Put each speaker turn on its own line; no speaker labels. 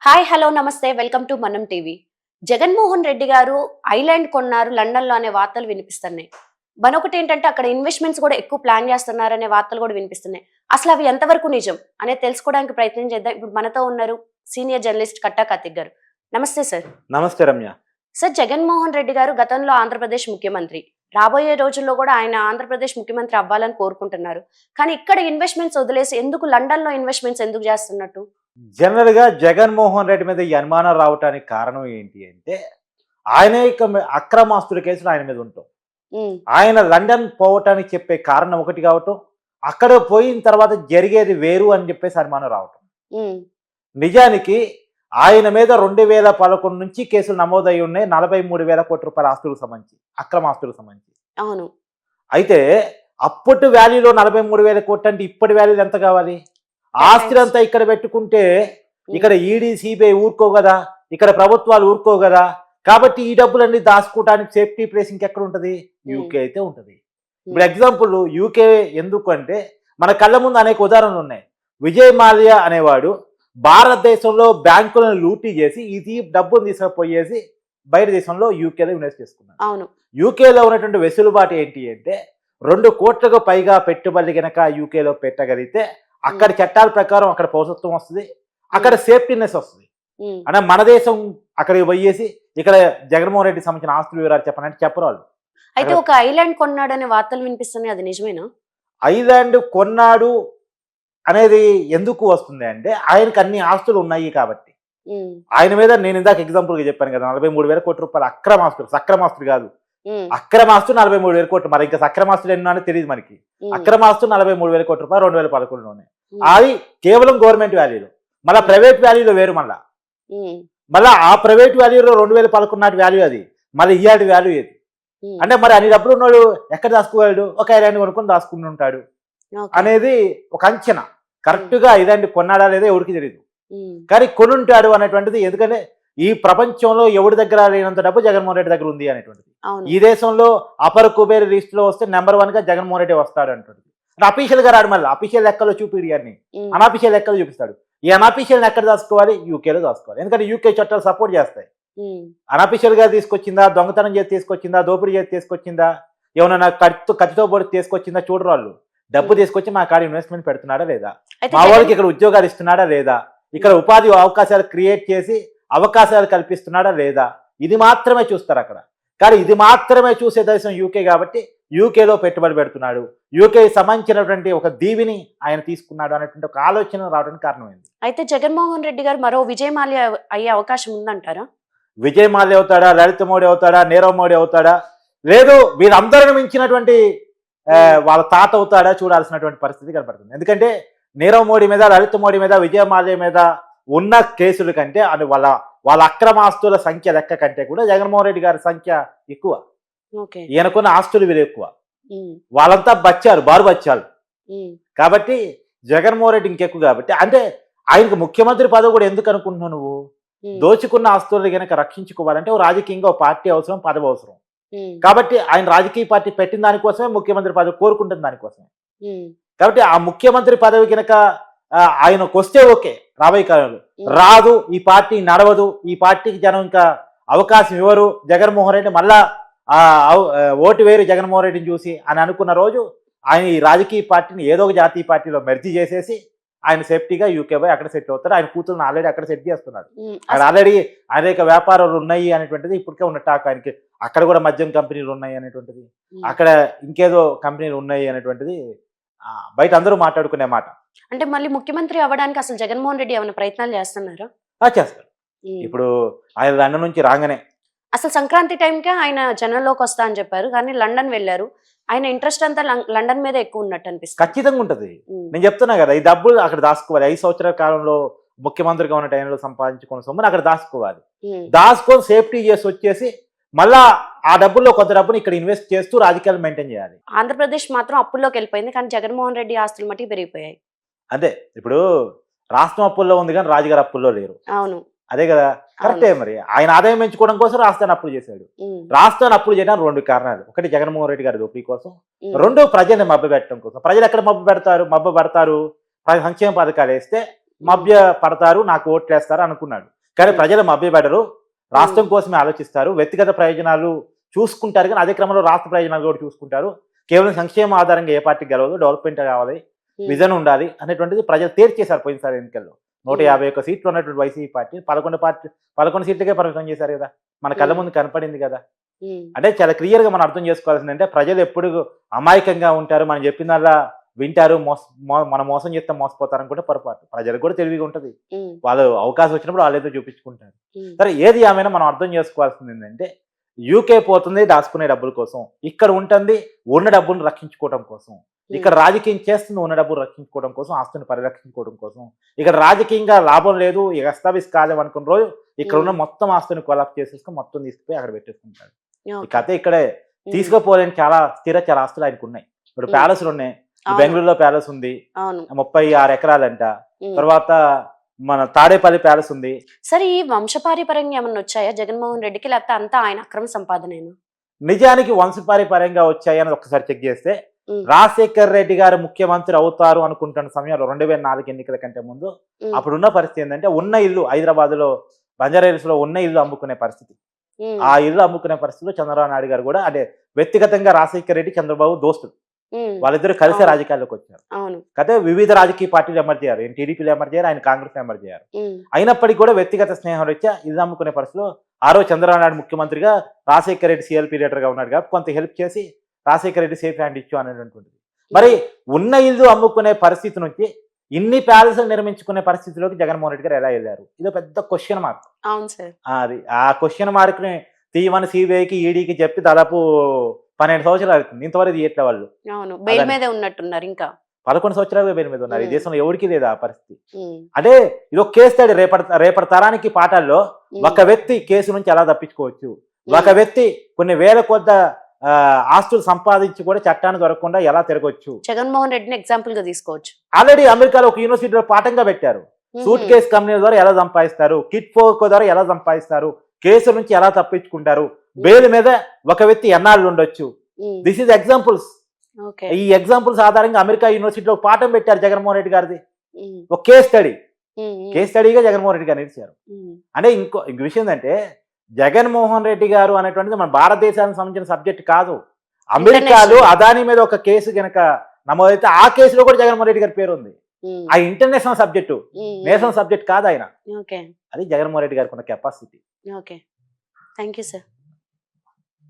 Hi hello నమస్తే welcome to మనం TV. Jaganmohan Reddy గారు ఐలాండ్ కొన్నారు లండన్ లో అనే వార్తలు వినిపిస్తున్నాయి. మరొకటి ఏంటంటే అక్కడ ఇన్వెస్ట్మెంట్స్ కూడా ఎక్కువ ప్లాన్ చేస్తున్నారనే వార్తలు కూడా వినిపిస్తున్నాయి. అసలు అవి ఎంతవరకు నిజం అనేది తెలుసుకోవడానికి ప్రయత్నం చేద్దాం. ఇప్పుడు మనతో ఉన్నారు సీనియర్ జర్నలిస్ట్ కట్టా కార్తిక్ గారు. నమస్తే సార్.
నమస్తే రమ్య.
సార్, జగన్మోహన్ రెడ్డి గారు గతంలో ఆంధ్రప్రదేశ్ ముఖ్యమంత్రి. రాబోయే రోజుల్లో కూడా ఆయన ఆంధ్రప్రదేశ్ ముఖ్యమంత్రి అవ్వాలని కోరుకుంటున్నారు. కానీ ఇక్కడ ఇన్వెస్ట్మెంట్స్ వదిలేసి ఎందుకు లండన్ లో ఇన్వెస్ట్మెంట్స్ ఎందుకు చేస్తున్నట్టు?
జనరల్ గా జగన్మోహన్ రెడ్డి మీద ఈ అనుమానం రావడానికి కారణం ఏంటి అంటే ఆయన అక్రమాస్తుల కేసులు ఆయన మీద ఉంటాం. ఆయన లండన్ పోవటానికి చెప్పే కారణం ఒకటి కావటం, అక్కడ పోయిన తర్వాత జరిగేది వేరు అని చెప్పేసి అనుమానం రావటం. నిజానికి ఆయన మీద 2011 నుంచి కేసులు నమోదై ఉన్నాయి. 43,000 కోట్ల రూపాయల ఆస్తులకు సంబంధించి, అక్రమ ఆస్తులకు సంబంధించి.
అవును.
అయితే అప్పటి వాల్యూలో 43,000 కోట్లు అంటే ఇప్పటి వాల్యూలు ఎంత కావాలి? ఆస్తులంతా ఇక్కడ పెట్టుకుంటే ఇక్కడ ఈడీ సిబిఐ ఊరుకో కదా, ఇక్కడ ప్రభుత్వాలు ఊరుకో కదా. కాబట్టి ఈ డబ్బులన్నీ దాచుకోవడానికి సేఫ్టీ ప్లేస్ ఇంకెక్కడ ఉంటుంది? యూకే అయితే ఉంటుంది. ఇప్పుడు ఎగ్జాంపుల్ యూకే ఎందుకు అంటే మన కళ్ళ ముందు అనేక ఉదాహరణలు ఉన్నాయి. విజయ్ మాల్యా అనేవాడు భారతదేశంలో బ్యాంకులను లూటీ చేసి ఇది డబ్బును తీసుకుపోయేసి బయట దేశంలో యూకేలో ఇన్వెస్ట్ చేసుకున్నాడు.
అవును.
యూకేలో ఉన్నటువంటి వెసులుబాటు ఏంటి అంటే 2 కోట్లకు పైగా పెట్టుబడి కనుక యూకేలో పెట్టగలిగితే అక్కడ చట్టాల ప్రకారం అక్కడ పౌరసత్వం వస్తుంది, అక్కడ సేఫ్టీనెస్ వస్తుంది. అంటే మన దేశం అక్కడికి పోయేసి ఇక్కడ జగన్మోహన్ రెడ్డి సంబంధించిన ఆస్తుల వివరాలు చెప్పనంటే చెప్పరు వాళ్ళు.
అయితే ఒక ఐలాండ్ కొన్నాడనే వార్తలు వినిపిస్తున్నాయి, అది నిజమేనా?
ఐలాండ్ కొన్నాడు అనేది ఎందుకు వస్తుంది అంటే ఆయనకు అన్ని ఆస్తులు ఉన్నాయి కాబట్టి. ఆయన మీద నేను ఇందాక ఎగ్జాంపుల్గా చెప్పాను కదా, 43,000 కోట్ల రూపాయలు అక్రమాస్తులు. సక్రమాస్తులు కాదు, అక్రమాస్తులు 43,000 కోట్లు. మరి ఇంకా సక్రమాస్తులు ఎన్నో అని తెలియదు మనకి. అక్రమాస్తులు 43,000 కోట్ల రూపాయలు 2011లోనే. అది కేవలం గవర్నమెంట్ వాల్యూలో. మళ్ళీ ప్రైవేట్ వాల్యూలో వేరు. మళ్ళా ఆ ప్రైవేట్ వాల్యూలో 2011 నాటి వాల్యూ అది, మళ్ళీ ఇయాటి వాల్యూ ఏది అంటే మరి అన్ని డబ్బులు ఉన్నాడు ఎక్కడ దాచుకోగలడు? ఒక ఐలాండ్ కొనుక్కొని దాచుకుని ఉంటాడు అనేది ఒక అంచనా. కరెక్ట్ గా ఐలాండ్ కొన్నాడా లేదా ఎవరికి తెలియదు, కానీ కొనుంటాడు అనేటువంటిది. ఎందుకంటే ఈ ప్రపంచంలో ఎవరి దగ్గర లేనంత డబ్బు జగన్మోహన్ రెడ్డి దగ్గర ఉంది అనేటువంటిది. ఈ దేశంలో అపర్ కుబేర్ లిస్ట్ లో వస్తే నెంబర్ 1 గా జగన్మోహన్ రెడ్డి వస్తాడు అంటుంది. అఫీషియల్ గా రాడు, మళ్ళీ అఫీషియల్ లెక్కలో చూపిడి అని అన్అఫీషియల్ లెక్కలు చూపిస్తాడు. ఈ అన్అఫీషియల్ ఎక్కడ దాచుకోవాలి? యూకేలో దాచుకోవాలి. ఎందుకంటే యూకే చట్టాలు సపోర్ట్ చేస్తాయి. అన్అఫీషియల్ గా తీసుకొచ్చిందా, దొంగతనం చేసి తీసుకొచ్చిందా, దోపిడీ చేసి తీసుకొచ్చిందా, ఏమన్నా కత్తితో పొడి తీసుకొచ్చిందా చూడరు వాళ్ళు. డబ్బు తీసుకొచ్చి మా కాడ ఇన్వెస్ట్మెంట్ పెడుతున్నాడా లేదా, మా వాళ్ళకి ఇక్కడ ఉద్యోగాలు ఇస్తున్నాడా లేదా, ఇక్కడ ఉపాధి అవకాశాలు క్రియేట్ చేసి అవకాశాలు కల్పిస్తున్నాడా లేదా, ఇది మాత్రమే చూస్తారు అక్కడ. కానీ ఇది మాత్రమే చూసే దేశం యూకే కాబట్టి యూకేలో పెట్టుబడి పెడుతున్నాడు, యూకే సంబంధించినటువంటి ఒక దీవిని ఆయన తీసుకున్నాడు అనేటువంటి ఒక ఆలోచన రావడానికి కారణమైంది.
అయితే జగన్మోహన్ రెడ్డి గారు మరో విజయ్ మాల్యా అయ్యే అవకాశం ఉందంటారా?
విజయ్ మాల్యా అవుతాడా, లలిత్ మోడీ అవుతాడా, నీరవ్ మోడీ అవుతాడా, లేదు వీరందరిని మించినటువంటి వాళ్ళ తాత అవుతాడా చూడాల్సినటువంటి పరిస్థితి కనపడుతుంది. ఎందుకంటే నీరవ్ మోడీ మీద, లలిత్ మోడీ మీద, విజయ్ మాల్యా మీద ఉన్న కేసుల కంటే అది వాళ్ళ అక్రమాస్తుల సంఖ్య లెక్క కంటే కూడా జగన్మోహన్ రెడ్డి గారి సంఖ్య ఎక్కువ. ఈయనకున్న ఆస్తులు విలువ ఎక్కువ. వాళ్ళంతా బచ్చారు, బారు బచ్చాలు. కాబట్టి జగన్మోహన్ రెడ్డి ఇంకెక్కువ. కాబట్టి అంటే ఆయనకు ముఖ్యమంత్రి పదవి కూడా ఎందుకు అనుకుంటున్నావు నువ్వు? దోచుకున్న ఆస్తులు కనుక రక్షించుకోవాలంటే రాజకీయంగా ఒక పార్టీ అవసరం, పదవి అవసరం. కాబట్టి ఆయన రాజకీయ పార్టీ పెట్టిన దానికోసమే ముఖ్యమంత్రి పదవి కోరుకుంటుంది, దానికోసమే. కాబట్టి ఆ ముఖ్యమంత్రి పదవి కనుక ఆయనకు వస్తే ఓకే, రాబోయే కాలంలో రాదు, ఈ పార్టీ నడవదు, ఈ పార్టీకి జనం ఇంకా అవకాశం ఇవ్వరు, జగన్మోహన్ రెడ్డి మళ్ళా ఓటు వేరు జగన్మోహన్ రెడ్డిని చూసి అని అనుకున్న రోజు ఆయన ఈ రాజకీయ పార్టీని ఏదో ఒక జాతీయ పార్టీలో మెర్జీ చేసేసి ఆయన సేఫ్టీగా యూకే పోయి అక్కడ సెటిల్ అవుతారు. ఆయన కూతురుని ఆల్రెడీ అక్కడ సెట్ చేస్తున్నాడు. అక్కడ ఆల్రెడీ అనేక వ్యాపారాలు ఉన్నాయి అనేటువంటిది ఇప్పటికే ఉన్న టాక్. ఆయనకి అక్కడ కూడా మద్యం కంపెనీలు ఉన్నాయి అనేటువంటిది, అక్కడ ఇంకేదో కంపెనీలు ఉన్నాయి అనేటువంటిది బయట అందరూ మాట్లాడుకునే మాట.
అంటే మళ్ళీ ముఖ్యమంత్రి అవ్వడానికి అసలు జగన్మోహన్ రెడ్డి ఏమైనా ప్రయత్నాలు చేస్తున్నారా?
చేస్తారు. ఇప్పుడు ఆయన లండన్ నుంచి రాగానే
అసలు సంక్రాంతి టైంకే ఆయన జనంలోకి వస్తా అని చెప్పారు, కానీ లండన్ వెళ్ళారు. ఆయన ఇంట్రెస్ట్ అంతా లండన్ మీద ఎక్కువ ఉన్నట్టు అనిపిస్తుంది.
ఖచ్చితంగా ఉంటుంది. నేను చెప్తున్నా కదా, ఈ డబ్బులు అక్కడ దాచుకోవాలి. 5 సంవత్సరాల కాలంలో ముఖ్యమంత్రిగా ఉన్న టైంలో సంపాదించుకున్న సొమ్ముని అక్కడ దాచుకోవాలి. దాచుకొని సేఫ్టీ చేసి వచ్చేసి మళ్ళా ఆ డబ్బుల్లో కొంత డబ్బుని ఇక్కడ ఇన్వెస్ట్ చేస్తూ రాజకీయాలు మెయింటైన్ చేయాలి.
ఆంధ్రప్రదేశ్ మాత్రం అప్పుల్లోకి వెళ్ళిపోయింది, కానీ జగన్మోహన్ రెడ్డి ఆస్తులు మట్టి పెరిగిపోయాయి.
అదే ఇప్పుడు రాష్ట్రం అప్పుల్లో ఉంది కానీ రాజుగారు అప్పుల్లో లేరు.
అవును,
అదే కదా కరెక్టే. మరి ఆయన ఆదాయం పెంచుకోవడం కోసం రాష్ట్రాన్ని అప్పులు చేశాడు. రాష్ట్రాన్ని అప్పులు చేయడానికి 2 కారణాలు. ఒకటి జగన్మోహన్ రెడ్డి గారి దోపిడీ కోసం, 2 ప్రజల్ని మభ్య పెట్టడం కోసం. ప్రజలు ఎక్కడ మభ్య పడతారు? సంక్షేమ పథకాలు వేస్తే మభ్య పడతారు, నాకు ఓట్లు వేస్తారు అనుకున్నాడు. కానీ ప్రజలు మభ్యపెడరు, రాష్ట్రం కోసమే ఆలోచిస్తారు, వ్యక్తిగత ప్రయోజనాలు చూసుకుంటారు, కానీ అదే క్రమంలో రాష్ట్ర ప్రయోజనాలు కూడా చూసుకుంటారు. కేవలం సంక్షేమ ఆధారంగా ఏ పార్టీ గెలవదు, డెవలప్మెంట్ కావాలి, విజన్ ఉండాలి అనేటువంటిది ప్రజలు తేల్చేశారు పోయినసారి ఎన్నికల్లో. 151 సీట్లు ఉన్నటువంటి వైసీపీ పార్టీ 11 సీట్లకే పరిమితం చేశారు కదా, మన కళ్ళ ముందు కనపడింది కదా. అంటే చాలా క్లియర్ గా మనం అర్థం చేసుకోవాల్సిందంటే ప్రజలు ఎప్పుడు అమాయకంగా ఉంటారు, మనం చెప్పినల్లా వింటారు, మనం మోసం చేస్తే మోసపోతారు అనుకుంటే పొరపాటు. ప్రజలకు కూడా తెలివిగా ఉంటది, వాళ్ళు అవకాశం వచ్చినప్పుడు వాళ్ళేదో చూపించుకుంటారు. సరే ఏది ఏమైనా మనం అర్థం చేసుకోవాల్సింది ఏంటంటే యూకే పోతుంది దాచుకునే డబ్బుల కోసం, ఇక్కడ ఉంటుంది ఉన్న డబ్బులను రక్షించుకోవడం కోసం, ఇక్కడ రాజకీయం చేస్తుంది ఉన్న డబ్బులు రక్షించుకోవడం కోసం, ఆస్తుని పరిరక్షించుకోవడం కోసం. ఇక్కడ రాజకీయంగా లాభం లేదు, ఎస్టాబ్లిష్ కాలేము అనుకున్న రోజు ఇక్కడ ఉన్న మొత్తం ఆస్తుని కొలాప్ చేసేసుకుని మొత్తం తీసుకుపోయి అక్కడ పెట్టేసుకుంటాడు. ఈ కథ ఇక్కడే. తీసుకుపోలేని చాలా చాలా ఆస్తులు ఆయనకు ఉన్నాయి. ఇప్పుడు ప్యాలెస్లు ఉన్నాయి, బెంగళూరులో ప్యాలెస్ ఉంది 36 ఎకరాలంట, తర్వాత మన తాడేపల్లి ప్యాలెస్ ఉంది.
సరే ఈ వంశపారిపర్యంగా ఏమన్నా వచ్చాయా జగన్మోహన్ రెడ్డికి, లేకపోతే అంతా ఆయన అక్రమ సంపాదనేనా?
నిజానికి వంశపారిపర్యంగా వచ్చాయని ఒకసారి చెక్ చేస్తే రాజశేఖర్ రెడ్డి గారు ముఖ్యమంత్రి అవుతారు అనుకుంటున్న సమయంలో 2004 ఎన్నికల కంటే ముందు అప్పుడున్న పరిస్థితి ఏంటంటే ఉన్న ఇల్లు హైదరాబాద్ లో బంజారాహిల్స్ లో ఉన్న ఇల్లు అమ్ముకునే పరిస్థితి. ఆ ఇల్లు అమ్ముకునే పరిస్థితిలో చంద్రబాబు నాయుడు గారు కూడా అంటే వ్యక్తిగతంగా రాజశేఖర్ రెడ్డి చంద్రబాబు దోస్తులు, వాళ్ళిద్దరు కలిసి రాజకీయాల్లోకి వచ్చారు. అయితే వివిధ రాజకీయ పార్టీలు ఎమర్జ్ అయ్యారు, ఆయన టీడీపీలు ఎమర్జ్ అయ్యారు, ఆయన కాంగ్రెస్ ఎమర్జ్ అయ్యారు. అయినప్పటికీ కూడా వ్యక్తిగత స్నేహం రీత్యా ఇల్లు అమ్ముకునే పరిస్థితిలో ఆ రోజు చంద్రబాబు నాయుడు ముఖ్యమంత్రిగా రాజశేఖర్ రెడ్డి సిఎల్పీ లీడర్ గా ఉన్నాడు కాబట్టి కొంత హెల్ప్ చేసి రాజశేఖర్ రెడ్డి సేఫ్ హ్యాండ్ ఇచ్చు అనేటువంటిది. మరి ఉన్న ఇల్లు అమ్ముకునే పరిస్థితి నుంచి ఇన్ని ప్యాలెస్ నిర్మించుకునే పరిస్థితిలోకి జగన్మోహన్ రెడ్డి గారు ఎలా వెళ్ళారు? ఇది పెద్ద క్వశ్చన్ మార్క్.
అవును సార్.
అది ఆ క్వశ్చన్ మార్క్ ని తీయమని సిబిఐకి ఈడీకి చెప్పి దాదాపు 12 సంవత్సరాలు అవుతుంది, ఇంతవరకు తీయట్లే వాళ్ళు.
అవును, బెయిల్ మీదే ఉన్నట్టున్నారు, ఇంకా
11 సంవత్సరాలుగా బెయిల్ మీద ఉన్నారు. ఈ దేశంలో ఎవరికి లేదు ఆ పరిస్థితి. అంటే ఇది ఒక కేసు స్టడీ. రేపటి తరానికి పాఠాల్లో ఒక వ్యక్తి కేసు నుంచి ఎలా తప్పించుకోవచ్చు, ఒక వ్యక్తి కొన్ని వేల కొద్ద ఆస్తులు సంపాదించి కూడా చట్టాన్ని దొరకకుండా ఎలా తిరగొచ్చు,
జగన్మోహన్ రెడ్డిని ఎగ్జాంపుల్ గా తీసుకోవచ్చు.
ఆల్రెడీ అమెరికాలో ఒక యూనివర్సిటీలో పాఠంగా పెట్టారు. సూట్ కేసు కంపెనీల ద్వారా ఎలా సంపాదిస్తారు, కిట్ పోకో ద్వారా ఎలా సంపాదిస్తారు, కేసు నుంచి ఎలా తప్పించుకుంటారు, బెయిల్ మీద ఒక వ్యక్తి ఎన్నాళ్ళు ఉండొచ్చు. This is examples. ఈ ఎగ్జాంపుల్స్ ఆధారంగా అమెరికా యూనివర్సిటీలో పాఠం పెట్టారు జగన్మోహన్ రెడ్డి గారిది. ఒక కేస్ స్టడీగా జగన్మోహన్ రెడ్డి గారు నిలిచారు. అంటే ఇంకో విషయం ఏంటంటే జగన్మోహన్ రెడ్డి గారు అనేటువంటిది మన భారతదేశానికి సంబంధించిన సబ్జెక్ట్ కాదు. అమెరికాలో అదాని మీద ఒక కేసు కనుక నమోదైతే ఆ కేసులో కూడా జగన్మోహన్ రెడ్డి గారి పేరు ఉంది. ఆ ఇంటర్నేషనల్ సబ్జెక్టు, నేషనల్ సబ్జెక్ట్ కాదు ఆయన. అది జగన్మోహన్ రెడ్డి గారికి ఉన్న capacity.
Okay, thank you sir.